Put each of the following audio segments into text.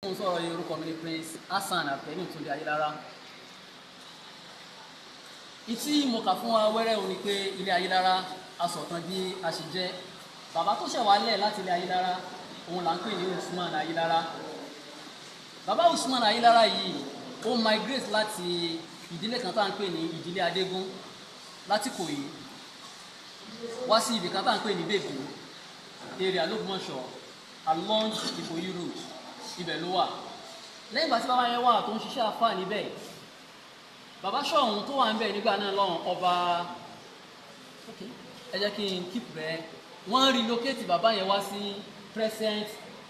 Mo sọ̀rọ̀ yìí orúkọ mi ni Prince Hassan Abdul Toliat Ayilara. Ìtí mo kà fún wa wẹ́rẹ́ òun ni pé Ile Ayilara asọ̀tàn bí a ṣe jẹ́. Bàbá tó ṣẹ̀ wálẹ̀ láti Ile Ayilara òun là ń pè ní Usman Ayilara. Bàbá Usman Ayilara yìí ó migrate láti ìdílé kan tá à ń pè ní ìdílé Adégún láti Ìkòyí wá sí ibì kan tá à ń pè ní Bèbè area l'Ogbomosho along Ìkòyí road ibẹ̀ ló wà. Lẹ́yìn ìgbà tí bàbá yẹn wà tó ń ṣiṣẹ́ àfáà níbẹ̀, bàbá Soun tó wà níbẹ̀ nígbà náà lọ́hùn ọba ẹ jẹ́ kí n keep rẹ̀ wọ́n relocate bàbá yẹn wá sí present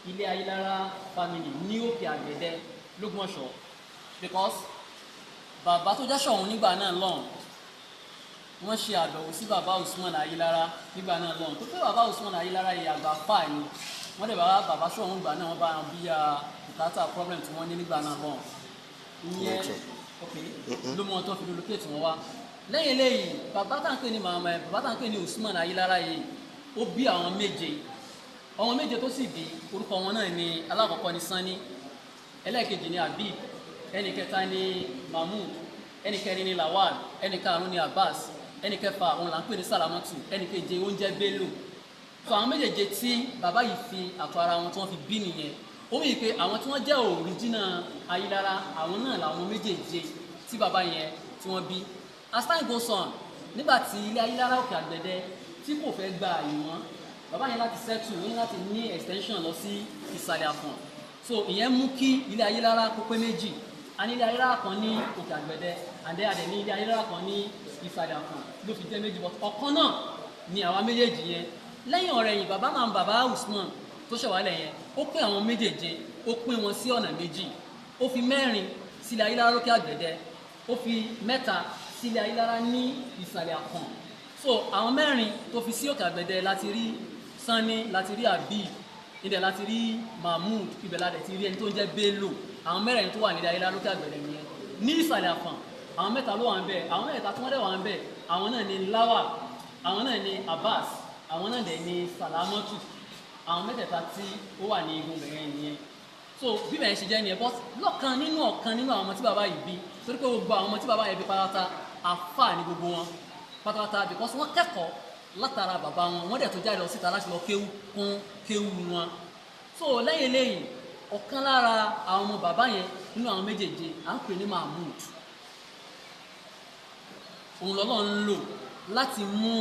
Ile Ayilara family ní òkè àgbẹ̀dẹ l'Ogbomosho because bàbá tó jẹ́ Soun nígbà náà lọ́hùn wọ́n ṣe àbẹ̀wò sí bàbá Usman Ayilara nígbà náà lọ́hùn tó pé bàbá Usman Ayilara yìí àgbà fáà ni wọ́n dẹ̀ bàbá Soun gbà náà wọ́n bá wọn bí i bùkátà problem tí wọ́n ní nígbà náà lọ́hùn ìyẹn ló mọ tó fi relocate wọn wá. Lẹ́yìn eléyìí bàbá tá à ń pè ní bàbá tá à ń pè ní Usman Ayilara yìí ó bí àwọn méje tó sì bí orúkọ wọn náà ni alákọ̀ọ́kọ́ ni Sani, ẹlẹ́ẹ̀kejì ni Habib, ẹnì kẹta ni Mahmood, ẹnì kẹrin ni Lawal, ẹnì karùn-ún ni Abbas, ẹnì kẹfà òun là ń pè ní Salamatu, ẹnì keje ó ń jẹ́ Bello. So àwọn méjèèjì tí bàbá yìí fi àtọ̀ ara wọn tí wọ́n fi bí nìyẹn ó wí pé àwọn tí wọ́n jẹ́ original Ayilara àwọn náà làwọn méjèèjì tí bàbá yẹn tí wọ́n bí. As time goes on nígbà tí Ile Ayilara òkè àgbẹ̀dẹ tí kò fẹ́ gba àyè wọn bàbá yẹn láti settle ní láti ní extension lọ sí ìsàlẹ̀ àfọ̀n. So ìyẹn mú kí Ile Ayilara kó pé méjì. A ní Ile Ayilara kan ní òkè àgbẹ̀dẹ and then adẹ̀ ní Ile Ayilara kan ní ìsàlẹ̀ àfọ̀n ló fi jẹ́ méjì but ọ̀kan náà ni àwa méjèèjì yẹn. Lẹ́yìn ọ̀rẹ̀yìn bàbá Usman tó ṣẹ̀wálẹ̀ yẹn ó pín àwọn méjèèje ó pín wọn sí ọ̀nà méjì. Ó fi mẹ́rin sí Ile Ayilara lókè àgbẹ̀dẹ ó fi mẹ́ta sí Ile Ayilara ní ìsàlẹ̀ àfọ̀n. So àwọn mẹ́rin tó fi sí òkè àgbẹ̀dẹ láti rí Sani, láti rí Habib, ibẹ̀ láti rí Mahmood, ibẹ̀ láti rí ẹni tó ń jẹ́ Bello. Àwọn mẹ́rin tó wà ní Ile Ayilara lókè àgbẹ̀dẹ nìyẹn. Ní ìsàlẹ̀ àfọ̀n àwọn mẹ́ta ló wà ń bẹ̀, àwọn mẹ́ta tí wọ́n dẹ̀ wà ń bẹ̀ àwọn náà ni Lawal, àwọn náà ni Abbas, àwọn náà dẹ̀ ni Salamatu, àwọn mẹ́tẹ̀ẹ̀ta tí ó wà ní igun bẹ̀rẹ̀ nìyẹn. So bí bẹ̀rẹ̀ ṣe jẹ́ nìyẹn but ọ̀kan nínú àwọn ọmọ tí bàbá yìí bí torí pé gbogbo àwọn ọmọ tí bàbá yìí bí pátá àfáà ní gbogbo wọn pátápátá because wọ́n kẹ́kọ̀ọ́ látara bàbá wọn dẹ̀ tó jáde lọ síta láti lọ kéwú kún kéwú wọn. So lẹ́yìn eléyìí ọ̀kan lára àwọn ọmọ bàbá yẹn nínú àwọn méjèèje à ń pè ní Mahmood. Òun lọ́lọ́run ń lò láti mú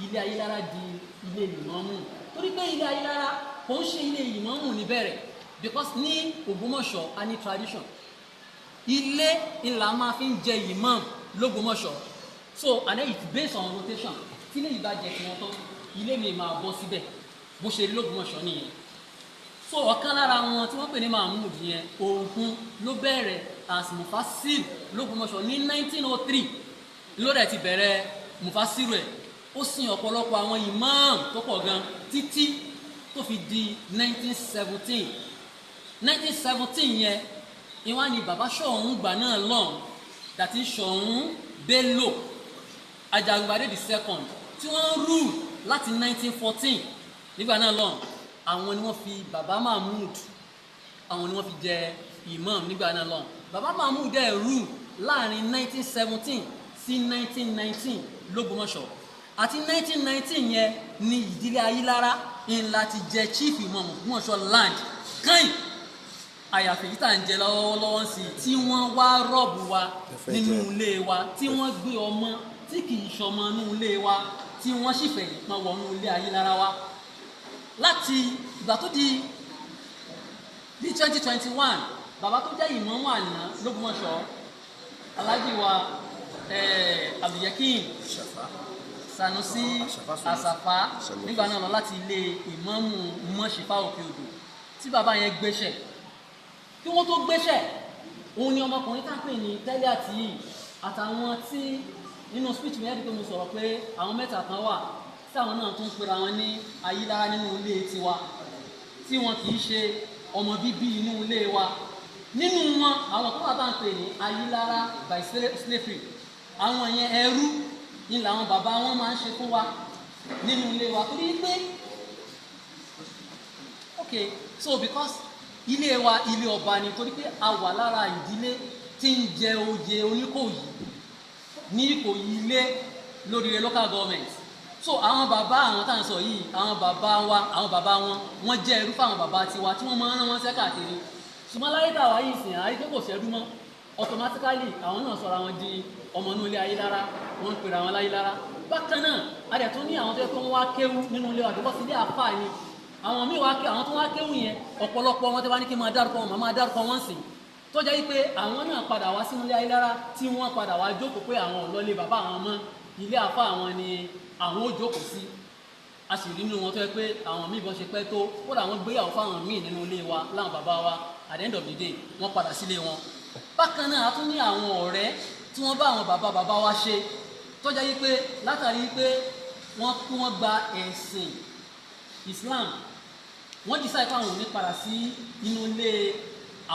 Ile Ayilara di ilé ìmámù torí pé Ile Ayilara kò ń ṣe ilé ìmámù níbẹ̀rẹ̀ because ní Ògbómọ̀ṣọ́ a ní tradition ilé ńlá máa fi ń jẹ imam l'Ógbómọ̀ṣọ́ so and then it's based on rotation tí ilé yìí bá jẹ tiwọn tán ilé mi máa bọ́ síbẹ̀ bó ṣe rí l'Ógbómọ̀ṣọ́ nìyẹn. So ọ̀kan lára wọn tí wọ́n pè ní Mahmood yẹn òun ló bẹ̀rẹ̀ as Mufassir l'Ógbómọ̀ṣọ́ ní 1903 ló dẹ̀ ti bẹ̀rẹ̀ Mufassir rẹ̀ ó sin ọ̀pọ̀lọpọ̀ àwọn imam tó pọ̀ gan títí tó fi di 1917 yẹn ìwọ́n ni bàbá Soun gbà náà lọ́n that is Soun Bello Ajagungbadé the second tí wọ́n rule láti 1914 nígbà náà lọ́n àwọn ni wọ́n fi bàbá Mahmood àwọn ni wọ́n fi jẹ imam nígbà náà lọ́n. Bàbá Mahmood dẹ̀ rule láàrin 1917 sí 1919 l'Ógbómọ̀ṣọ́ àti 1919 yẹn ni ìdílé Ayilara ńlá ti jẹ chief imam Ògbómọ̀ṣọ́ land kan àyàfi yìí tá à ń jẹ lọ́wọ́lọ́wọ́ sí tí wọ́n wá rọ́ọ̀bù wa nínú ilé wa tí wọ́n gbé ọmọ tí kì í ṣọmọ nínú ilé wa tí wọ́n sì fẹ̀yìn pọn wọnú ilé Ayilara wa láti ìgbà tó di 2021 bàbá tó jẹ́ ìmámù àná l'Ógbómọ̀ṣọ́ Alhaji wa Abdulyakin Sanusi Asafa nígbà náà lọ láti ilé ìmámù Mọ́ṣífà Òkè Odò tí bàbá yẹn gbéṣẹ́ kí wọ́n tó gbéṣẹ́ òun ni ọmọkùnrin tá ń pè ní Toliat yìí àtàwọn tí nínú speech mi ẹ́dí pé mo sọ̀rọ̀ pé àwọn mẹ́ta kan wà tí àwọn náà tún pera wọn ní Ayilara nínú ilé tiwa tí wọn kì í ṣe ọmọ bíbí inú ilé wa. Nínú wọn àwọn kan wà tá ń pè ní Ayilara by slavery àwọn yẹn ẹrú ni làwọn bàbá wọn máa ń ṣe fún wa nínú ilé wa torí pé okay so because ilé wa ilé ọba ni torí pé a wà lára ìdílé tí ń jẹ oyè Oníkòyí ní Ìkòyí ilé lórí local government. So àwọn bàbá àwọn tá à ń sọ yìí àwọn bàbá wa àwọn bàbá wọn wọ́n jẹ́ ẹrú fáwọn bàbá tiwa tí wọ́n máa ń rán wọn ṣẹ́ káàkiri. Ṣùgbọ́n láyé tàwa yìí sìn àyè pé kò ṣẹ́dú mọ́ automatically àwọn náà sọra wọn di ọmọ inú ilé Ayilara wọ́n ń pèrè àwọn láyélára. Bákan náà a dẹ̀ tún ní àwọn tó yẹ kó wọ́n wá kéwú nínú ilé wa tó bọ́ sí ilé àfáà ni àwọn míì wá ké àwọn tó wá kéwú yẹn ọ̀pọ̀lọpọ̀ wọn tó bá ní kí n máa dárúkọ wọn máa dárúkọ wọn sìn tó jẹ́ wípé àwọn náà padà wá sínú ilé Ayilara tí wọ́n padà wá jókòó pé àwọn ò lọlé bàbá àwọn mọ́ ilé àfáà àwọn ni àwọn ò jókòó sí. A sì rí nínú wọn tó yẹ pé àwọn míì bọ́n ṣe pẹ́ tó kódà wọ́n gbéyàwó fáwọn míì nínú ilé wa láwọn bàbá wa at the end of the day wọ́n padà sílé wọn. Bákan náà a tún ní àwọn ọ̀rẹ́ tí wọ́n bá àwọn bàbá wa ṣe tó jẹ́ wípé látàrí wípé wọ́n gba ẹ̀sìn Islam wọ́n decide pé àwọn ò ní padà sí inú ilé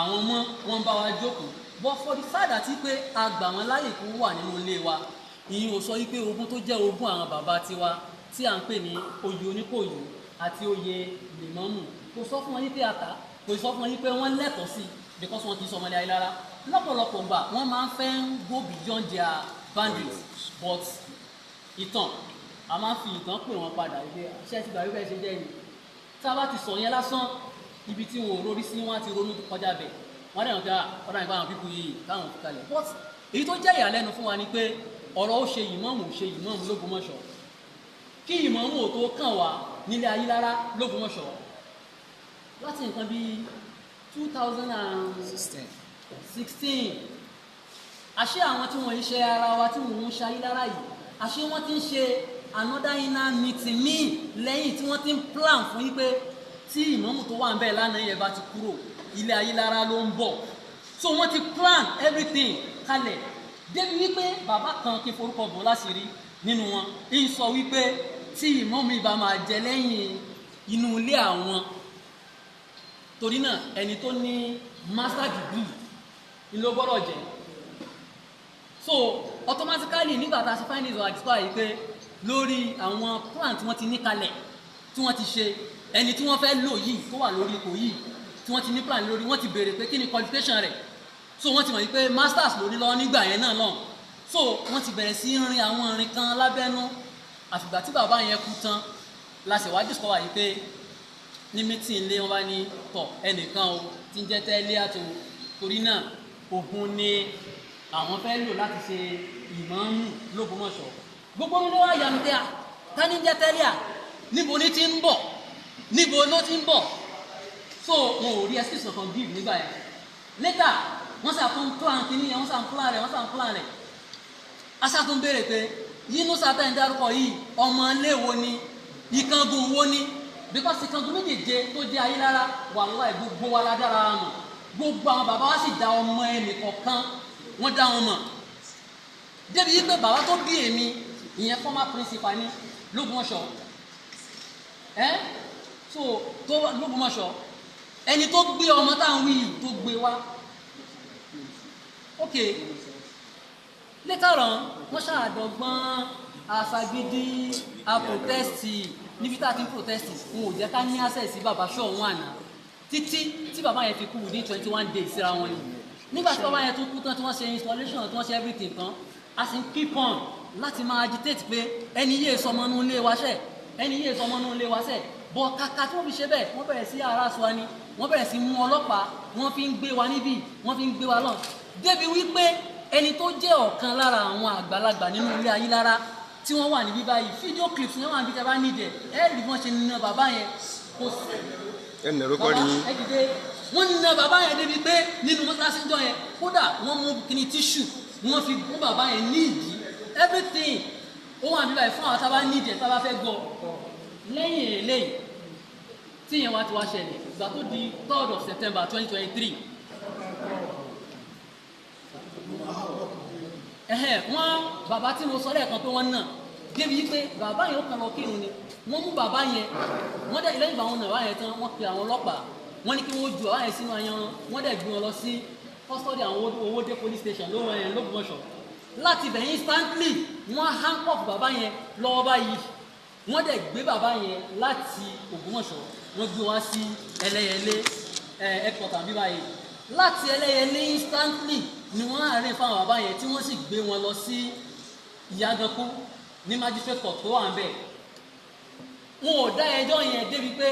àwọn ọmọ wọn bá wa jókòó but for the fact àti pé a gbà wọ́n láyè kó wà nínú ilé wa ìyẹn ò sọ wípé ogún tó jẹ́ ogún àwọn bàbá tiwa tí à ń pè ní oyè Oníkòyí àti oyè lèmọ́mù kò sọ fún wọn wípé àtà kò sọ fún wọn wípé wọ́n lẹ́tọ̀ọ́ sí because wọn kì í sọ ọmọlé Ayilara lọ́pọ̀lọpọ̀ gbà wọ́n máa ń fẹ́ go beyond their boundaries but ìtàn a máa ń fi ìtàn pè wọ́n padà wípé ṣé ti gbà wípé ṣe jẹ́ ni tá a bá ti sọ yẹn lásán ibi tí wọn ò rórí sí wọn á ti ronú kọjá bẹ̀ wọ́n dẹ̀ wọ́n fi ọ̀dà nípa àwọn pípù yìí káwọn fi kalẹ̀ but èyí tó jẹ́ ìyàlẹ́nu fún wa ni pé ọ̀rọ̀ ó ṣe ìmáàmù l'Ógbómọ̀ṣọ́ kí ìmáàmù ò tó kàn wá nílé Ayilara l'Ógbómọ̀ṣọ́ láti nǹkan bíi 2016 àṣé àwọn tí wọ́n ń ṣe ara wa tí wọ́n ń ṣe Ayilara yìí àṣé wọ́n ti ń ṣe another inner meeting míì lẹ́yìn tí wọ́n ti ń plan fún yí pé tí ìmáàmù tó wà ń bẹ̀ lánàá yẹn bá ti kúrò ilé Ayilara ló ń bọ̀ so wọ́n ti plan everything kalẹ̀ débi wípé bàbá kan kí forúkọ bò láṣìírí nínú wọn ń sọ wípé tí ìmáàmù ìbá máa jẹ lẹ́yìn inú ilé àwọn torí náà ẹni tó ní master degree ni ló gbọ́dọ̀ jẹ́ so automatically nígbà tá a ṣe findings of discover yìí pé lórí àwọn plan tí wọ́n ti ní kalẹ̀ tí wọ́n ti ṣe ẹni tí wọ́n fẹ́ lò yìí tó wà lórí ipò yìí tí wọ́n ti ní plan lórí wọ́n ti béèrè pé kí ni qualification rẹ̀ so wọ́n ti mọ̀ wípé masters lórí lọ́wọ́ nígbà yẹn náà lọ́n so wọ́n ti bẹ̀rẹ̀ sí rin àwọn irin kan lábẹ́nú àfìgbà tí bàbá yẹn kú tán la ṣe wá discover yìí pé ní meeting lé wọn bá ní tọ̀ ẹnìkan o tí ń jẹ́ Toliat o torí náà ògùn ni àwọn fẹ́ lò láti ṣe ìmáàmù l'Ógbómọ̀ṣọ́ gbogbo mi ló wá yanu pé ta ní jẹ́ Toliat níbo ní ti ń bọ̀ níbo ló ti ń bọ̀ so wọn ò rí excuse kan give nígbà yẹn later wọ́n ṣàfún plan kìíní yẹn wọ́n ṣàfún plan rẹ̀ aṣáfún béèrè pé yínú sátán dárúkọ yìí ọmọ ilé wo ni ìkángun wo ni because ìkángun méjèèjì tó jẹ́ Ayilara wàláhì gbogbo wa ládára mọ̀ gbogbo àwọn bàbá wa sì dá ọmọ ẹnì kọ̀ọ̀kan wọ́n dá wọn mọ̀ débi wípé bàbá tó bí èmi ìyẹn former principal ní l'Ógbómọ̀ṣọ́ so tó l'Ógbómọ̀ṣọ́ ẹni tó gbé ọmọ táwọn wí tó gbé wá ok later on wọ́n ṣàdọ̀gbọ́n àṣàgídí àprotesti níbi tá a ti ń protesti wọn ò jẹ́ ká ní access sí bàbá ṣọ́ọ̀hún àná títí tí bàbá yẹn fi kú ní 21 days síra wọn ni nígbà tí bàbá yẹn tún kú tán tí wọ́n ṣe installation tí wọ́n ṣe everything tán a sì ń keep on láti máa agitate pé ẹni yéé sọmọ nú ilé wa ṣẹ ẹni yéé sọmọ nú ilé wa ṣẹ bọ̀ kàkà tí wọ́n fi ṣe bẹ́ẹ̀ wọ́n bẹ̀rẹ̀ sí ara sọ ni wọ́n bẹ̀rẹ̀ sí mú ọlọ́pàá wọ́n fi ń gbé wa níbí wọ́n fi ń gbé wa lọ débi wípé ẹni tó jẹ́ ọ̀kan lára àwọn àgbàlagbà nínú ilé Ayilara tí wọ́n wà níbí báyìí fídíò clips yẹn wà níbi tí a bá nídẹ̀ rí wọ́n ṣe nínú bàbá yẹn kò sí bàbá ẹ dìde wọ́n nínú bàbá yẹn débi pé nínú mọ́sálásí jọ yẹn kódà wọ́n mú kíní tíṣù wọ́n fi gún bàbá yẹn ní ìdí everything ó wà níbí báyìí fún àwọn tá a bá nídẹ̀ tá a bá fẹ́ gbọ́ lẹ́yìn eléyìí tí yẹn wá ti wá ṣẹlẹ̀ ìgbà tó di 3rd of September 2023 wọ́n bàbá tí mo sọ lẹ́ẹ̀kan pé wọ́n náà débi wípé bàbá yẹn ó kàn lọ kírun ni wọ́n mú bàbá yẹn wọ́n dẹ̀ lẹ́yìn ìgbà wọn náà wáyẹn tán wọ́n pe àwọn ọlọ́pàá wọ́n ní kí wọ́n ju bàbá yẹn sínú ayanran wọ́n dẹ̀ gbé wọn lọ sí custody àwọn Owódé police station l'Ógbómọ̀ṣọ́ láti bẹ̀yìn instantly wọ́n handcuff bàbá yẹn lọ́wọ́ báyìí wọ́n dẹ̀ gbé bàbá yẹn láti Ògbómọ̀ṣọ́ wọ́n gbé wá sí Ẹlẹ́yẹlé headquarter bí báyìí láti Ẹlẹ́yẹlé instantly ni wọ́n àárín fáwọn bàbá yẹn tí wọ́n sì gbé wọn lọ sí Ìyágankú ní magistrate court tó wà ń bẹ̀. Wọn ò dá ẹjọ́ yẹn débi pé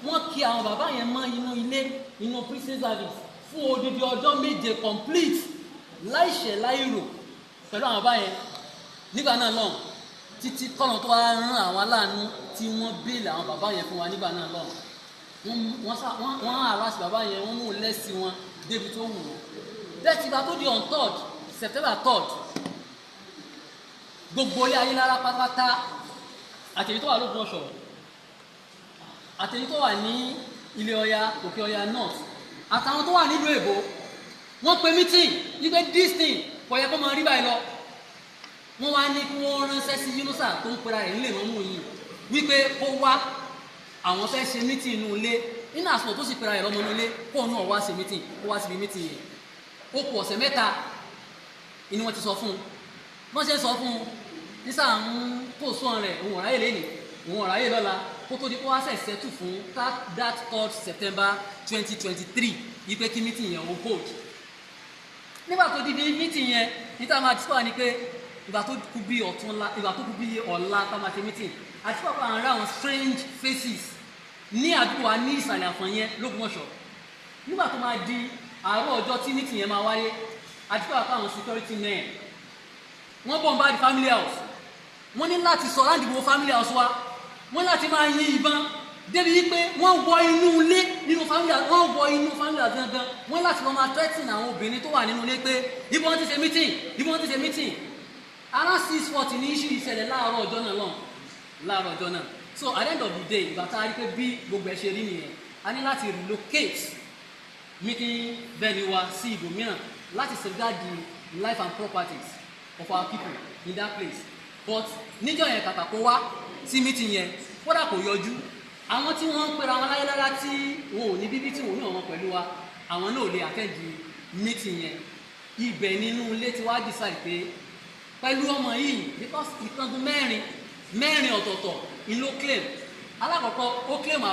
wọ́n kì àwọn bàbá yẹn mọ́ inú ilé inú prison service fún odidi ọjọ́ 7 complete láìṣẹ̀ láìrò pẹ̀lú àwọn bàbá yẹn nígbà náà lọ́hùn títí kọ́nà tó wá rán àwọn aláàánú tí wọ́n bèèlè àwọn bàbá yẹn fún wa nígbà náà lọ́hùn wọ́n àrásì bàbá yẹn wọ́n mú lẹ́sìn wọn débi tó wù wọ́n bẹ́ẹ̀ tí bá tó di on 3rd September 3rd gbogbo Ile Ayilara pátápátá àtẹ̀yí tó wà l'Ogbomosho àtẹ̀yí tó wà ní Ilé Ọya Òkè Ọya North àtàwọn tó wà nílùú èbó wọ́n pe meeting wípé this thing kò yẹ kó máa rí báyìí lọ wọ́n wá ní kí wọ́n ránṣẹ́ sí Yunusa tó ń pera rẹ̀ nílé ìmọ̀mú yìí wípé kó wá àwọn fẹ́ ṣe meeting inú ilé nínú àsìkò tó sì pera rẹ̀ lọ́mọ inú ilé kó náà wá ṣe meeting kó wá síbi meeting yẹn ó kù ọ̀sẹ̀ 3 inú wọn ti sọ fún un wọ́n ṣe sọ fún un nísà ń kó sọ́n rẹ̀ òun ọ̀ráyè lẹ́nìí òun ọ̀ráyè lọ́la kó tó di kó wá ṣẹ̀ṣẹ̀ tù fún that 3rd September 2023 wípé kí meeting yẹn ó hold nígbà tó di meeting yẹn níta máa discover ni pé ìgbà tó kú bí ọ̀la tá máa ṣe meeting àti pàpà àwọn ará àwọn strange faces ní àdúgbò wa ní ìsàlẹ̀ àfọ̀n yẹn l'Ogbomosho nígbà tó máa di àárọ̀ ọjọ́ tí meeting yẹn máa wáyé àti pàpà àwọn security men wọ́n bọ̀ ń bá di family house wọ́n ní láti sọ láti gbogbo family house wa wọ́n láti máa yin ìbọn débi wípé wọ́n wọ inú ilé nínú family house wọ́n wọ inú family house gangan wọ́n láti lọ máa threaten àwọn obìnrin tó wà nínú ilé pé ìbọn ti ṣe meeting around 6:40 ní iṣu ìṣẹ̀lẹ̀ láàárọ̀ ọjọ́ náà so at the end of the day ìgbà tá a rí pé bí gbogbo ẹ̀ ṣe rí nìyẹn a ní láti relocate meeting venue wa sí ibòmíràn láti safeguard the life and properties of our people in that place but níjọ́ yẹn kàkà kó wá sí meeting yẹn kódà kò yọjú àwọn tí wọ́n ń pera wọn láyé lára tí wọn ò ní bíbí tí wọn ò ní ọmọ pẹ̀lú wa àwọn náà ò lè attend meeting yẹn ibẹ̀ nínú ilé tí wàá decide pé pẹ̀lú ọmọ yìí because ìkangun mẹ́rin ọ̀tọ̀ọ̀tọ̀ ìlú claim alákọ̀ọ́kọ́ ó claim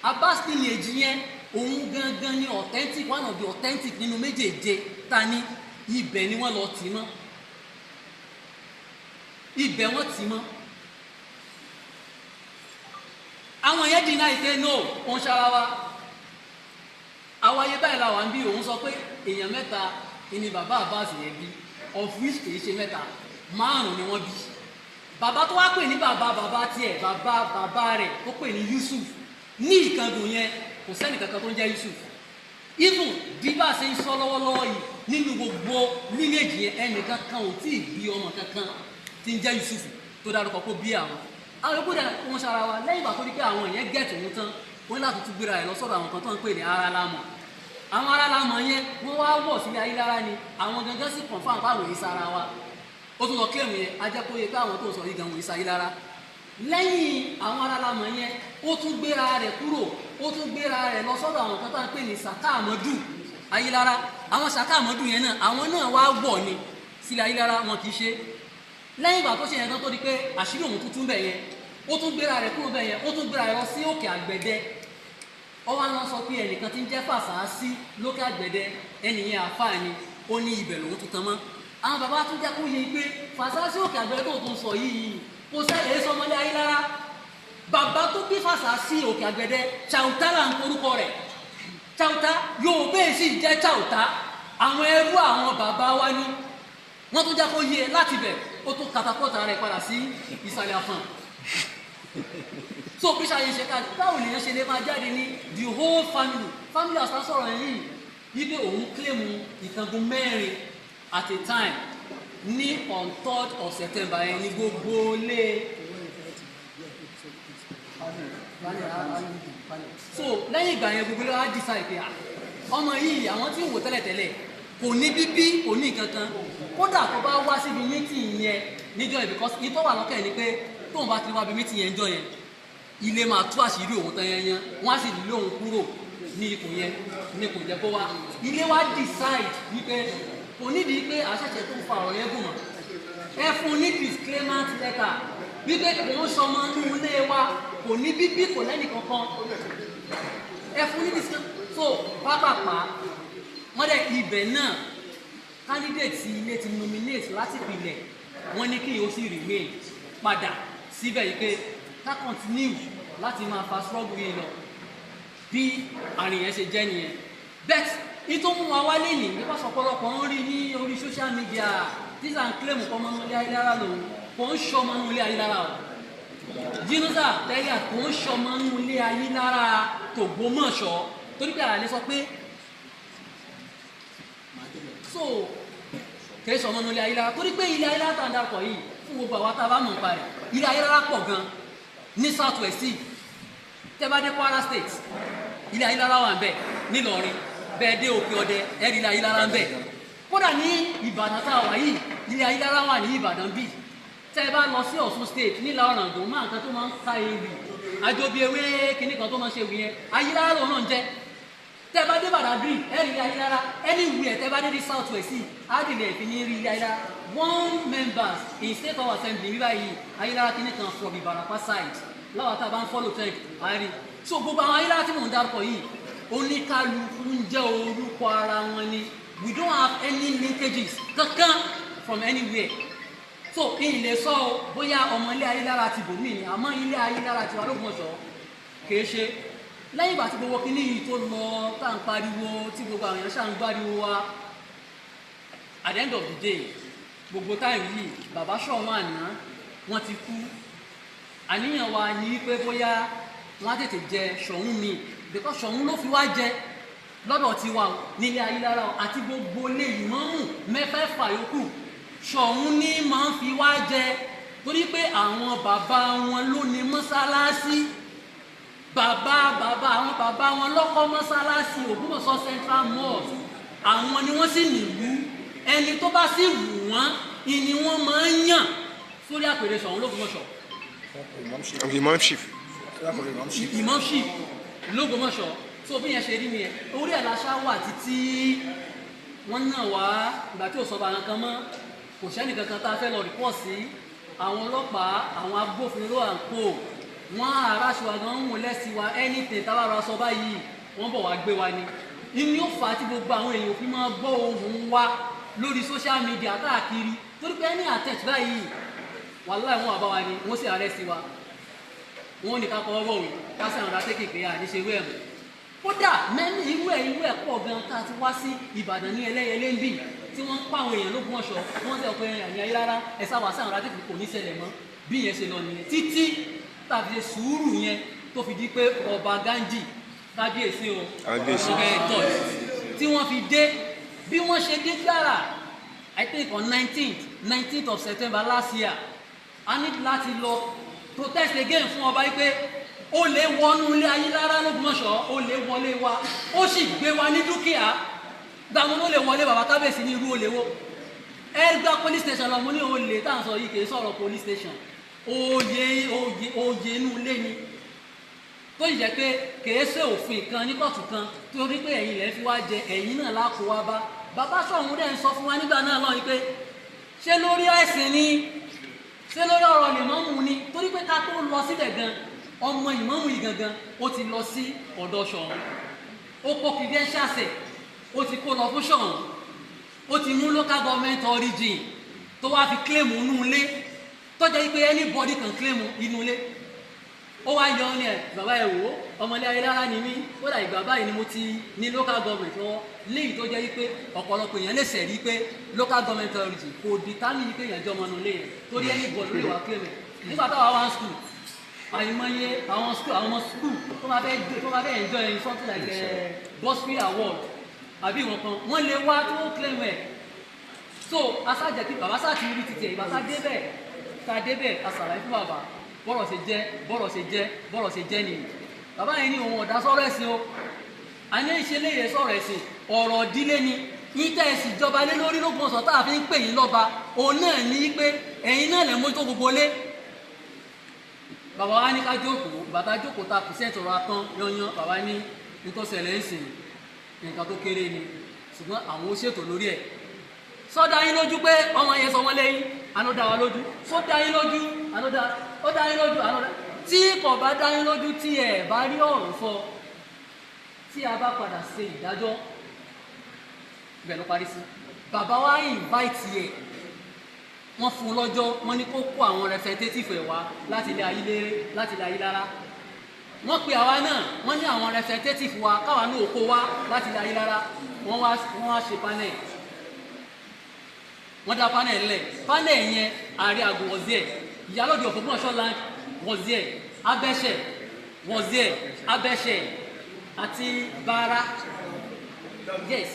Abbas lineage yẹn òun gangan ni authentic one of the authentic nínú méjèèje ta ní ibẹ̀ ni wọ́n lọ tì mọ́ ibẹ̀ wọ́n tì mọ́ àwọn yẹn dì náà ìpè no òun ṣara wa àwọn ayé báyìí làwọn ń bí òun sọ pé èèyàn 3 ni bàbá Abbas yẹn bí of which kì í ṣe 3 5 ni wọ́n bí bàbá tó wá pè ní bàbá tiẹ̀ bàbá rẹ̀ tó pè ní Yusuf ní ìkangùn yẹn kò sẹ́ni kankan tó ń jẹ́ Yusuf even bí bá a ṣe ń sọ lọ́wọ́lọ́wọ́ yìí nínú gbogbo lineage yẹn ẹnìkan kan ò tí ì bí ọmọ kankan tí ń jẹ́ Yusuf tó dárúkọ kó bí àwọn yòókù dẹ̀ wọ́n ṣara wa lẹ́yìn ìgbà tó di pé àwọn èèyàn gẹ̀ẹ́tì òun tán wọ́n láti tún gbéra ẹ̀ lọ sọ́dọ̀ àwọn kan tó ń pè ní aralamọ̀ àwọn aralamọ̀ yẹn wọ́n wá wọ̀ sílé Ayílára ni àwọn gangan sì confam báwo yìí sára wa ó tún lọ claim yẹn ajẹ́kóye pé àwọn tó ń sọ yìí gan wòye sí Ayílára lẹ́yìn àwọn aralamọ̀ yẹn ó tún gbéra rẹ̀ kúrò ó tún gbéra rẹ̀ lọ sọ́dọ̀ àwọn kan tó ń pè ní Saka Amadu Ayílára àwọn Saka Amadu yẹn náà àwọn náà wá wọ̀ ni sílé Ayílára wọn kì í ṣe lẹ́yìn ìgbà tó ṣe yẹn tán tó di pé àṣírí òun tuntun bẹ̀ yẹn ó tún gbéra rẹ̀ kúrò bẹ̀ yẹn ó tún gbéra rẹ̀ lọ sí òkè àgbẹ̀dẹ ó wá lọ sọ pé ẹnìkan tí ń jẹ́ Fàṣásí lókè àgbẹ̀dẹ ẹnìyẹn àfáà ni ó ní ibẹ̀ lòun tún tan mọ́ àwọn bàbá tún jẹ́ kó yẹ pé Fàṣásí òkè àgbẹ̀dẹ tó tún sọ yìí kò ṣẹlẹ̀ sọmọlé Ayílára bàbá tó bí Fàṣásí òkè àgbẹ̀dẹ Chauta là ń korúkọ rẹ̀ Chauta yóò bẹ́ẹ̀ sì jẹ́ Chauta àwọn ẹrú àwọn bàbá wa ní wọ́n tún jẹ́ kó yẹ láti bẹ̀ ó tún katapọ́ta rẹ̀ padà sí ìsàlẹ̀ àfọ̀n so bí ṣàyẹ̀ ṣe káàdì báwo lèyàn ṣe lè máa jáde ní the whole family house sọ̀rọ̀ yìí wípé òun claim ìkangun 4 at a time ní on 3rd of September yẹn ní gbogbo lé so lẹ́yìn ìgbà yẹn gbogbo lé wá decide pé ọmọ yìí àwọn tí ń wò tẹ́lẹ̀tẹ́lẹ̀ kò ní bíbí kò ní kankan kódà tó bá wá síbi meeting yẹn níjọ́ yẹn because ìtọ́ wà lọ́kẹ́ ni pé tóun bá ti wá bí meeting yẹn jọ yẹn ilé máa tú àṣírí òun tán yẹn wọ́n á sì lé òun kúrò ní ipò yẹn ní kò jẹ́ kó wá ilé wa decide wípé kò nídìí pé àṣẹ̀ṣẹ̀ tó ń fa ọ̀rọ̀ yẹn gùn mọ́ ẹ fún ní disclaimer letter wípé kò ń sọmọ nínú ilé wa kò ní bíbí kò lẹ́nì kankan ẹ fún ní discount so pápápá wọ́n dẹ̀ ibẹ̀ náà candidate tí ilé ti nominate láti pilẹ̀ wọ́n ní kí o sì remain padà síbẹ̀ yìí pé ká continue láti máa fa struggle yìí lọ bí àrùn yẹn ṣe jẹ́ nìyẹn bet ìtò mú wa wálé yìí nípa ọ̀pọ̀lọpọ̀ ń rí ní orí social media this and claim kọ́ ọmọ Ile Ayilara lòun kò ń ṣọmọ Ile Ayilara o jinosa tẹ́lẹ̀ kò ń ṣọmọ Ile Ayilara t'Ogbomosho torí pé àlẹ́ sọ pé so kì í ṣọmọ Ile Ayilara torí pé Ile Ayilara tá à ń dàpọ̀ yìí fún gbogbo àwọn tá a bá mọ̀ nípa rẹ̀ Ile Ayilara pọ̀ gan ní south west tẹ́ bá dé Kwara state Ile Ayilara wà ń bẹ̀ nílọrin bẹ́ẹ̀ dé òkè ọdẹ ẹ̀rí Ile Ayilara ń bẹ̀ kódà ní Ìbàdàn tá a wà yìí Ile Ayilara wà ní Ìbàdàn bíi tẹ́ ẹ bá lọ sí Ọ̀ṣun state nílà ọ̀ràngún máa nǹkan tó máa ń ká ewì àjọbí ewé kìnnì kan tó máa ń ṣe ewì yẹn Ayilara lòun náà ń jẹ́ tẹ́ ẹ bá dé Badagry ẹ̀rí Ile Ayilara anywhere tẹ́ ẹ bá dé ní south west ádìlẹ̀ ìfi ní rí Ile Ayilara one members in state of assembly nígbà yìí Ayilara kìnnì kan from Ìbàràpá side láwọn tá a bá ń follow trend àárí so gbogbo àwọn Ayilara tí mò ń dárúkọ yìí oníkálukú ń jẹ́ orúkọ ara wọn ni we don't have any linkages kankan from anywhere so ilé sọ bóyá ọmọ Ile Ayilara ti bòmí ni àmọ́ Ile Ayilara ti wà l'Ogbomosho kìí ṣe lẹ́yìn ìgbà tí gbogbo kíní yìí tó lọ tá à ń pariwo tí gbogbo àwọn èèyàn ṣáà ń gbáriwo wa at the end of the day gbogbo táyì yìí bàbá Soun àná wọ́n ti kú àníyàn wa ní pé bóyá wọ́n á tètè jẹ Soun mi because Soun ló fi wá jẹ lọ́dọ̀ tiwa ní Ile Ayilara àti gbogbo ilé ìmáàmù mẹ́fẹ̀ẹ̀fà yòókù Soun ní máa ń fi wá jẹ torí pé àwọn bàbá wọn ló ní mọ́sálásí àwọn bàbá wọn lọ́kọ́ mọ́sálásí Ògbómọ̀ṣọ́ Central Mosque àwọn ni wọ́n sì nílùú ẹni tó bá sì wù wọ́n ìní wọ́n máa ń yàn sórí àpèrè Soun l'Ogbomosho. Imamship l'Ogbomosho tó bí yẹn ṣe rí ni ẹ orí ẹ̀ láṣá wà títí wọ́n náà wá ìgbà tí ò sọ bàrán kan mọ́ kò sẹ́ni kankan tá a fẹ́ lọ rìpọ́ọ̀ sí àwọn ọlọ́pàá àwọn agbófinró à ń kó wọ́n aráṣọ àgbọn ń wọlé sí wa anything táwa ra sọ báyìí wọ́n bọ̀ wá gbé wa ni inú yóò fà á tí gbogbo àwọn èèyàn fi máa gbọ́ ohùn wa lórí social media káàkiri torí pé ẹni àtẹ̀tù báyìí wàláhì wọn àbá wa ni wọ́n sì arrest sí wa wọ́n ní ká kọ́ ọwọ́ òwe ká sì àwọn adáté kékeré àdéṣe wé ẹ̀mọ́ kódà mẹ́ni irú ẹ̀ pọ̀ gan tá a ti wá sí Ìbàdàn ní ẹlẹ́yẹlé ń bì tí wọ́n ń pa àwọn èèyàn l'Ogbomosho wọ́n sẹ́ ọ̀pẹ àní Ayilara ẹ̀sà wà sí àwọn adáté kò ní ṣẹlẹ̀ mọ́ bí yẹn ṣe lọ nìyẹn títí tàbí ṣe sùúrù yẹn tó fi di pé ọba Gandhi kábíyèsí o ọ̀gá tí wọ́n fi dé bí wọ́n ṣe dé gbára I think on 19th of September last year a ní láti lọ protest again fún ọba yìí pé ó lè wọnú Ile Ayilara l'Ogbomosho ó lè wọlé wa ó sì gbé wa ní dúkìá gbàmọ́ ló lè wọlé bàbá kábíyèsí ní irú olè wo ẹgbẹ́ police station lọ́mọ ní olè tá à ń sọ yìí kì í sọ̀rọ̀ police station oyè inú ilé ni tó yìí jẹ́ pé kìí ṣe òfin kan ní kóòtù kan torí pé ẹ̀yin lẹ́ fi wá jẹ ẹ̀yin náà lákò wá bá bàbá Soun dẹ̀ ń sọ fún wa nígbà náà lọ́yìn pé ṣé lórí ẹ̀sìn ni ṣé lórí ọ̀rọ̀ ìmáàmù ni torí pé ká tó lọ síbẹ̀ gan ọmọ ìmáàmù yìí gangan ó ti lọ sí ọ̀dọ̀ Soun ó kó credentials ó ti kó lọ fún Soun ó ti mú local government origin tó wá fi claim inú ilé tó jẹ́ pé anybody can claim inú ilé ó wá yọ ní ẹ̀ bàbá ẹ̀ wò ọmọ Ile Ayilara ni mí ó dà ìgbà báyìí ni mo ti ní local government lọ́wọ́ léyìí tó jẹ́ pé ọ̀pọ̀lọpọ̀ èèyàn lè sẹ̀rí pé local government origin kò determine pé èèyàn jẹ́ ọmọ inú ilé yẹn torí anybody lè wá claim ẹ̀ nígbà táwa wá school àìmọye àwọn ọmọ school tó máa fẹ́ enjoy something like Bursary award àbí wọn kan wọ́n lè wá tó claim ẹ̀ so asájẹ́ kí bàbá sáà ti rí títí ẹ̀ ìbáṣá débẹ̀ ká débẹ̀ asàlàyé fún bàbá bọ́rọ̀ ṣe jẹ́ nìyí bàbá yẹn ní ohun ọ̀dá sọ̀rọ̀ ẹ̀sìn o àní ìṣẹ̀lẹ̀ yẹn sọ̀rọ̀ ẹ̀sìn ọ̀rọ̀ ìdílé ni ìtẹ́ ẹ̀sìn ìjọba lé lórí l'Ogbomosho tá a fi ń pè yín lọ́ba òun náà ní pé ẹ̀yin náà lè mójútó gbogbo lé bàbá wa ní ká jókòó bàtà jókòó ta pìsẹ́ǹtì ọ̀rọ̀ atán yanyan bàbá ní nítòsẹ̀lẹ̀ ń sìn nǹkan tó kéré ni ṣùgbọ́n àwọn ó ṣètò lórí ẹ̀ sọ́dá yín lójú pé ọmọ yẹn sọ wọ́n lẹ́yìn anúdá wa lójú sọ́dá yín lójú anúdá ó dá yín lójú anúdá tí kò bá dá yín lójú tí ẹ̀ bá rí ọ̀rọ̀ sọ tí a bá padà ṣe ìdájọ́ ibẹ̀ ló parí sí. Bàbá wa invite ẹ̀ wọ́n fún un lọ́jọ́ wọ́n ní kó kó àwọn representative ẹ̀ wá láti Ile Ayilara wọ́n pe àwa náà wọ́n ní àwọn representative wa káwa náà kó wá láti Ile Ayilara wọ́n wá ṣe panel wọ́n dá panel lẹ̀ panel yẹn Ààrẹ Àgọ́ was there, Ìyálóde of Ogbomosho land was there, Abẹ́ṣẹ̀ was there, Abẹ́ṣẹ̀ àti Bara, yes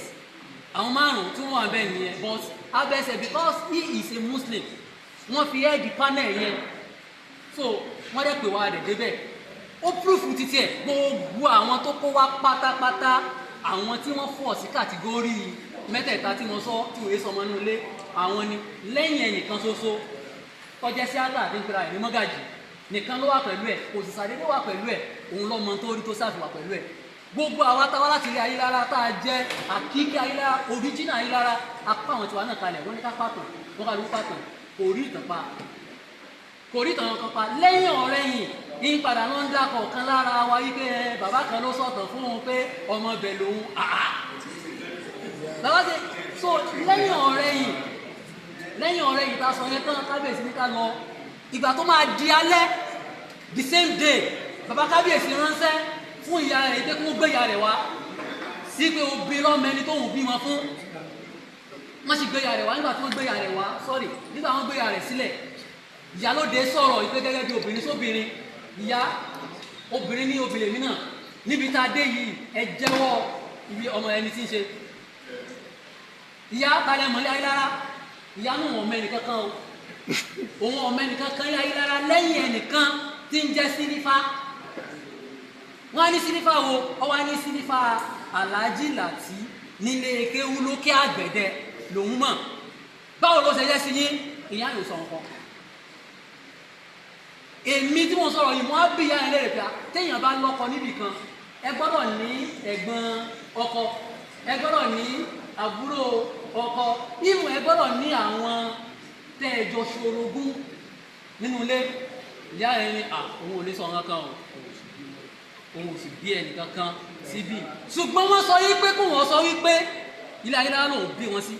àwọn márùn tí wọ́n wà bẹ́ẹ̀ nìyẹn, but Abẹ́ṣẹ̀ because he is a Muslim wọ́n fi head panel yẹn so wọ́n dẹ̀ pè wá rẹ̀ débẹ̀ ó proof títí ẹ̀ gbogbo àwọn tó kó wá pátápátá àwọn tí wọ́n fọ̀ sí kàtígórì mẹ́tẹ̀ẹ̀ta tí wọ́n sọ tí òye sọmọ inú ilé àwọn ni lẹ́yìn ẹnìkan ṣoṣo tọ́jẹ́ sí àgbà àti ìpínlẹ̀ ní mọ́gàjì nìkan ló wà pẹ̀lú ẹ̀ kò sì sàdédé wà pẹ̀lú ẹ̀ òun lọ́mọ tó rí tó ṣàfihàn pẹ̀lú ẹ̀ gbogbo àwa táwa láti Ile Ayilara tá a jẹ́ àkíkẹ́ Ayilara original Ayilara apá àwọn tiwa náà kalẹ̀ wọ́n ní ká pàtó wọ́n kàlù pàtó kò rí ìtàn kan pa lẹ́yìn ọ̀rẹ́yìn ní padà ló ń dákọ̀ kan lára wa yí pé bàbá kan ló sọ̀tàn fún un pé ọmọ bẹ̀ lòun bàbá ṣe so lẹ́yìn ọ̀rẹ́yìn tá a sọ yẹn tán kábíyèsí ní ká lọ ìgbà tó máa di alẹ́ the same day bàbá kábíyèsí ránṣẹ́ fún ìyá rẹ̀ pé kó gbé ìyá rẹ̀ wá sí pé obìnrin lọ́mọ ẹni tó wù bímọ fún wọ́n sì gbé ìyá rẹ̀ wá nígbà tí wọ́n gbé ìyá rẹ̀ wá nígbà wọ́n gbé ìyá rẹ̀ sílẹ̀ Ìyálóde sọ̀rọ̀ ìpé gẹ́gẹ́ bí obìnrin sóbìnrin ìyá obìnrin ní obìnrin mi náà níbi tá a dé yìí ẹ jẹ́wọ́ ibi ọmọ ẹni tí ń ṣe ìyá kalẹ̀ mọ́ Ile Ayilara ìyá náà wọ́n mẹ́ni kankan o òun ọmọ ẹni kankan Ile Ayilara lẹ́yìn ẹnìkan tí ń jẹ́ sílífà wọ́n á ní sílífà wo ọwọ́ á ní sílífà Aláàjì Láti nílé kéwú lókè àgbẹ̀dẹ lòun mọ̀ báwo ló ṣe jẹ́ sí yín ìyá yóò sọ nǹkan èmi tí mo sọ̀rọ̀ yìí mo á bí ìyá yẹn lérè pé téèyàn bá lọ́kọ níbì kan ẹ gbọ́dọ̀ ní ẹ̀gbọ́n ọkọ ẹ gbọ́dọ̀ ní àbúrò ọkọ ìmọ̀ ẹ gbọ́dọ̀ ní àwọn tẹ́ ẹ jọ ṣorogún nínú ilé ìyá yẹn ni òun ò lè sọ nǹkan o òun ò sì bí ẹnìkan kan síbí ṣùgbọ́n wọ́n sọ yí pé kó wọ́n sọ wípé Ile Ayilara lòun bí wọn sí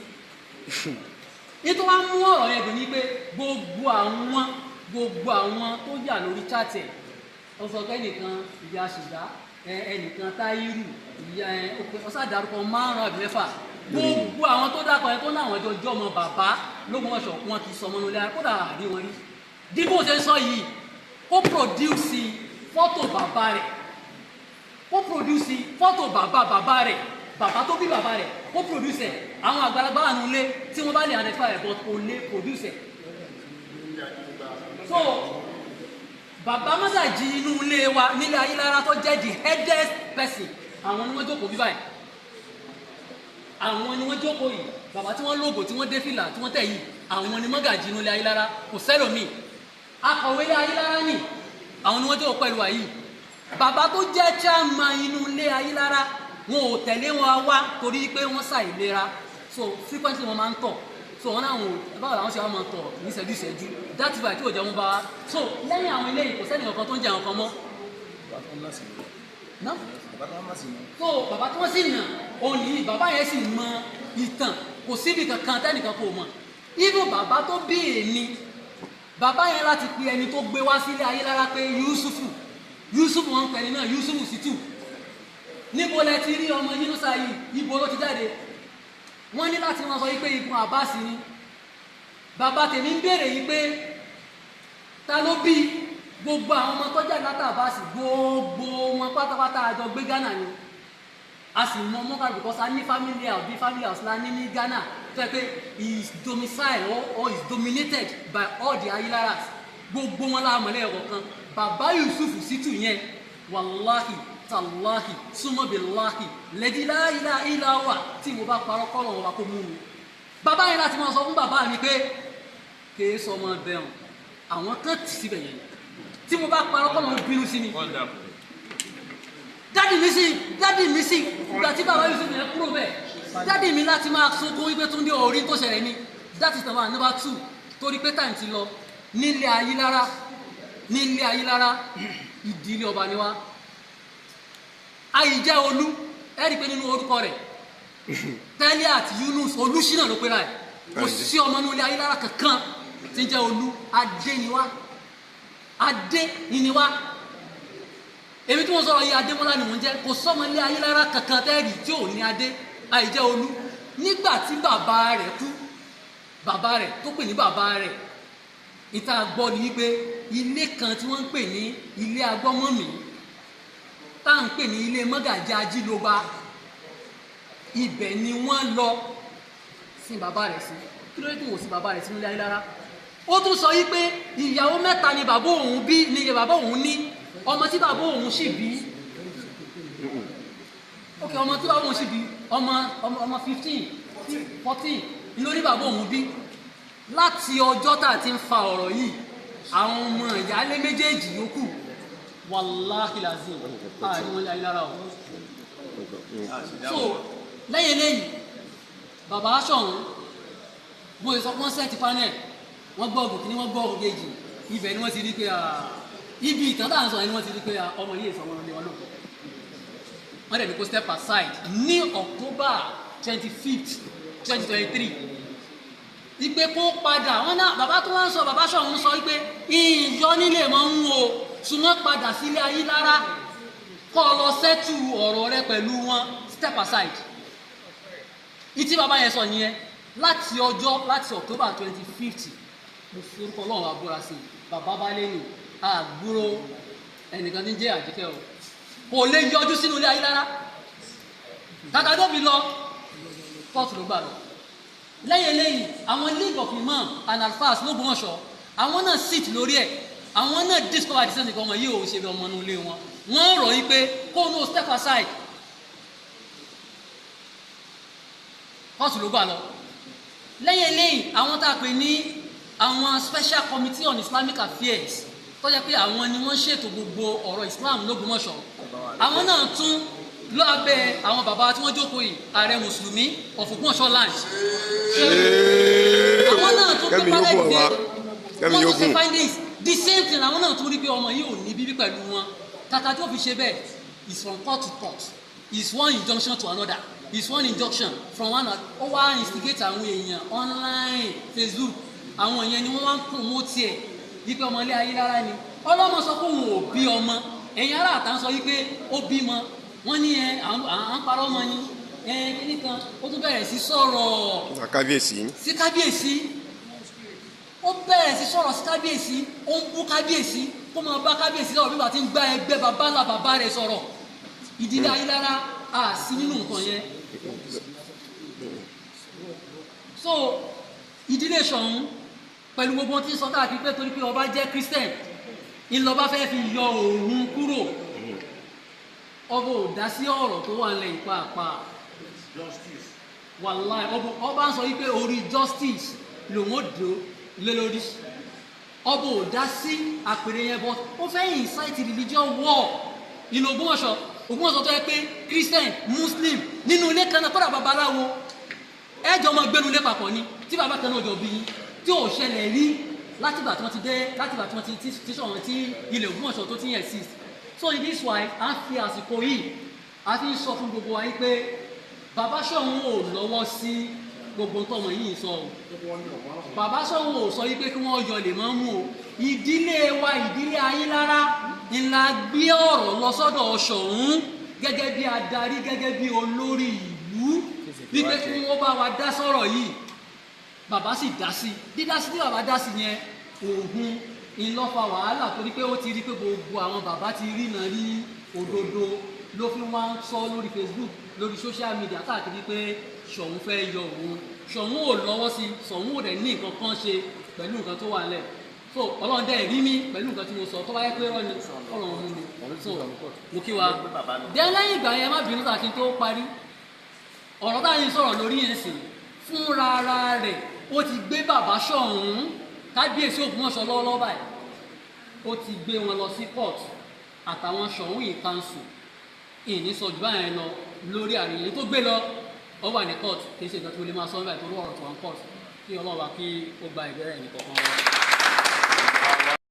nítorí wọ́n mú ọ̀rọ̀ yẹn dùn ní pé gbogbo àwọn tó yà lórí chaatì ẹ̀ ó sọ pé ẹnìkan ìyá ṣùgbá ẹnìkan táírù ìyá ọ̀sàdárúkọ márùn-ún àbí mẹ́fà gbogbo àwọn tó dákọ̀ ẹ̀ tó láwọn ẹjọ́ ọmọ bàbá l'Ógbómọ̀ṣọ́ wọn kì í sọmọ nílé kódà àrí wọn rí dípò ṣe ń sọ yìí ó pòdúsì fọ́tò bàbá rẹ̀ bàbá tó bí bàbá rẹ̀ ó pòdúsì ẹ̀ àwọn àgbàlagbà wà nílé tí wọ́n bá lè identify ẹ̀ but kò lè pòdúsì ẹ̀ so bàbá mọ́sàjì inú ilé wa nílé Ayilara tó jẹ́ the headest person àwọn ni wọ́n jókòó bí báyìí àwọn ni wọ́n jókòó yìí bàbá tí wọ́n lógo tí wọ́n dé fìlà tí wọ́n tẹ̀ yìí àwọn ni mọ́gàjì inú ilé Ayilara kò sẹ́lòmíì akọ̀wé ilé Ayilara ni àwọn ni wọ́n jókòó pẹ̀lú wa yìí bàbá tó jẹ́ chairman inú ilé Ayilara wọn ò tẹ̀lé wọn wá torí pé wọ́n ṣàìlera so frequently wọ́n máa ń tọ̀ so wọn náà báwo làwọn ṣe wá máa tọ̀ ní ìṣẹ́jú that's why tí ò jẹ́ wọn bá wa so lẹ́yìn àwọn ilé yìí kò sẹ́ni kankan tó ń jẹ àwọn kan mọ́. so bàbá tí wọ́n sì nà òun yìí bàbá yẹn sì mọ ìtàn kò síbi kankan tẹ́nìkan kò mọ̀ even bàbá tó bí èmi bàbá yẹn láti pe ẹni tó gbé wá sílé Ayilara pé Yusufu wọn pẹ̀lú náà Yusufu Situ níbo lẹ ti rí ọmọ Yunusa yìí ibo ló ti jáde wọ́n ní láti wọ́n sọ wípé ikùn àbáàsì ni bàbá tèmi ń béèrè yìí pé ta ló bí gbogbo àwọn ọmọ tọ́jà látà àbáàsì gbogbo wọn pátápátá àjọ gbé Ghana ni a sì mọ mọ́kàlù because a ní family house bí family house la ní Ghana tó yẹ pé is domicile or is dominated by all the Ayilaras gbogbo wọn láàmọ̀lẹ́ ẹ̀kọ́ kan bàbá Yusufu Situ yẹn wàláhì tàláhì súnmọ́bìláhì lẹ́díláìlá ìlàwà tí mo bá parọ́ kọ́lọ̀ wọn wá kó mú mi bàbá yẹn láti máa sọ fún bàbá mi pé kìí sọ ọmọ bẹ̀rùn àwọn kan tì síbẹ̀ yẹn tí mo bá parọ́ kọ́lọ̀ wọn bínú sí mi dádì mi sí ìgbà tí bàbá Yusuf yẹn kúrò bẹ́ẹ̀ dádì mi láti máa sunkún wípé tó ń dé orí tó ṣẹlẹ̀ ní that is number 2 torí pé táyì ti lọ nílé Ayilara ìdílé ọba ni wá àìjẹ́ olú ẹ̀rí pé nínú orúkọ rẹ̀ Toliat Yunus Olúṣínà ló pera ẹ̀ kò sí ọmọ inú Ilé Ayilara kankan tí ń jẹ́ olú adé ni wá adé ni wá èmi tí wọ́n sọ̀rọ̀ yìí adémọ́lá ni mò ń jẹ́ kò sọ́mọ Ilé Ayilara kankan tẹ́ẹ̀rì tí ò ní adé àìjẹ́ olú nígbà tí bàbá rẹ̀ kú bàbá rẹ̀ tó pè ní bàbá rẹ̀ ìta gbọ́ ni wípé ilé kan tí wọ́n ń pè ní ilé agbọ́mọ̀mí tá à ń pè ní ilé mọ́gàjí ajílóba ibẹ̀ ni wọ́n lọ sin bàbá rẹ̀ sí kí ló dé tí wọ́n sin bàbá rẹ̀ sínú Ilé Ayilara ó tún sọ wípé ìyàwó mẹ́ta ni bàbá òun bí ni bàbá òun ní ọmọ tí bàbá òun sì bí ok ọmọ tí bàbá òun sì bí ọmọ 15 14 lórí bàbá òun bí láti ọjọ́ tá a ti ń fa ọ̀rọ̀ yìí àwọn ọmọ ìyálé méjèèjì yòókù wàláhì làzim ààrin wọn Ilé Ayilara o so lẹ́yìn lẹ́yìn bàbá Soun bó ṣe sọ pé wọ́n sẹ́ẹ̀tì panel wọ́n gbọ́ ọ̀gùn kìíní wọ́n gbọ́ ọ̀gùn kejì ibẹ̀ ni wọ́n ti rí pé ibi ìtàn tá à ń sọ yẹn ni wọ́n ti rí pé ọmọ yìí sọ wọn lé wọn lóko wọ́n dẹ̀ ní kó step aside ní October 25th 2023 ìpè kó padà wọn náà bàbá tó wọ́n sọ bàbá Soun sọ wípé ìjọ nílé mọ́ ń wo súnmọ́ padà sí Ilé Ayilara kọ́ lọ sẹ́tù ọ̀rọ̀ rẹ pẹ̀lú wọn step aside ìtí bàbá yẹn sọ nìyẹn láti October 25th mo fi orúkọ Ọlọ́run àbúrà sí bàbá Bale ní àgbúrò ẹnìkan ní jẹ́ Àjíkẹ́ o kò lè yọjú sínú Ilé Ayilara kàkà tó fi lọ kóòtù ló gbà lọ lẹ́yìn lẹ́yìn àwọn League of Imam and Alfas l'Ogbomosho àwọn náà sit lórí ẹ̀ àwọn náà discover the sense ọmọ yìí ò ṣe bí ọmọ inú ilé wọn wọ́n rọ̀ yí pé kó no step aside kóòtù ló gbà lọ lẹ́yìn lẹ́yìn àwọn tá a pè ní àwọn Special Committee on Islamic Affairs tó jẹ́ pé àwọn ni wọ́n ṣètò gbogbo ọ̀rọ̀ Islam l'Ogbomosho àwọn náà tún lábẹ́ àwọn bàbá tí wọ́n jókòó yìí ààrẹ mùsùlùmí of Ogbomosho land àwọn náà tún pé pálẹ̀ gbé wọ́n tún ṣe findings the same thing àwọn náà tún rí pé ọmọ yìí ò ní bíbí pẹ̀lú wọn kàkà tí ó fi ṣe bẹ́ẹ̀ is from court to court is one injunction to another is one injunction from one ó wá instigate àwọn èèyàn online Facebook àwọn èèyàn ni wọ́n wá ń promote ẹ̀ wípé ọmọ Ilé Ayilara ni ọlọ́mọ sọ pé òun ò bí ọmọ ẹ̀yin ará àtà ń sọ wípé ó bímọ wọ́n ní à ń parọ́ ọmọ ni kíní kan ó tún bẹ̀rẹ̀ sí sọ̀rọ̀ sí kábíyèsí ó bẹ̀rẹ̀ sí sọ̀rọ̀ sí kábíyèsí ó ń bú kábíyèsí kó máa bá kábíyèsí lọ́wọ́ bí wàá ti ń gbá ẹgbẹ́ bàbá ńlá bàbá rẹ̀ sọ̀rọ̀ ìdílé Ayilara à sí nínú nǹkan yẹn so ìdílé Soun pẹ̀lú gbogbo tí ń sọ káàkiri pé torí pé ọba jẹ́ Christian ìlọba fẹ́ fi yọ òun kúrò ọba ò dá sí ọ̀rọ̀ tó wà nílẹ̀ ìpàpà wàláì ọba ń sọ wípé orí justice lòun ò dó lé lórí ọba ò dá sí àpèrè yẹn bọ́ ó fẹ́ incite religion war ìlú Ògbómọ̀ṣọ́ tó yẹ pé Christian Muslim nínú ilé kan náà kọ́dà babaláwo ẹjọ́ ọmọ gbẹ́nu ilé papọ̀ ni tí bàbá kan náà jọ bí yín tí ò ṣẹlẹ̀ rí látìgbà tí wọ́n ti dé látìgbà tí wọ́n ti sọ̀rọ̀ tí ilẹ̀ Ògbómọ̀ṣọ́ tó ti ń exist so in this way a fi àsìkò yìí a fi ń sọ fún gbogbo wa yìí pé bàbá Soun ò lọ́wọ́ sí gbogbo tọmọ yìí sọ o bàbá Soun ò sọ yìí pé kí wọ́n yọ lè máa mú o ìdílé wa ìdílé Ayilara ńlá gbé ọ̀rọ̀ lọ sọ́dọ̀ Soun gẹ́gẹ́ bí adarí gẹ́gẹ́ bí olórí ìlú wípé kí wọ́n bá wa dá sọ̀rọ̀ yìí bàbá sì dá sí dídá sí tí bàbá dá sí yẹn òun ìlọ́fà wàhálà torí pé ó ti rí pé gbogbo àwọn bàbá ti rí náà rí òdodo ló fi wá ń sọ lórí Facebook lórí social media káàkiri pé Soun fẹ́ yọ òun Soun ò lọ́wọ́ sí Soun ò dẹ̀ ní nǹkan kan ṣe pẹ̀lú nǹkan tó wà nílẹ̀ so Ọlọ́run dẹ̀ rí mi pẹ̀lú nǹkan tí mo sọ tó bá yẹ pé rọ́ ni Ọlọ́run mú mi so mo kí wa dẹ́ lẹ́yìn ìgbà yẹn má bínú tàkí tó parí ọ̀rọ̀ táyé sọ̀rọ̀ lórí yẹn sì fúnra ara rẹ̀ ó ti gbé bàbá Soun kábíyèsí Ògbómọ̀ṣọ́ lọ́wọ́lọ́wọ́ báyìí ó ti gbé wọn lọ sí court àtàwọn Soun yìí kanṣu ìní sọjú báyẹn lọ lórí àríyìn tó gbé lọ ó wà ní court kì í ṣe nǹkan tí ó lè máa sọ nígbà tó rú ọ̀rọ̀ tó wà ní court kí Ọlọ́run wá kí ó gba ìbẹ̀rẹ̀ nìkan kan wọn.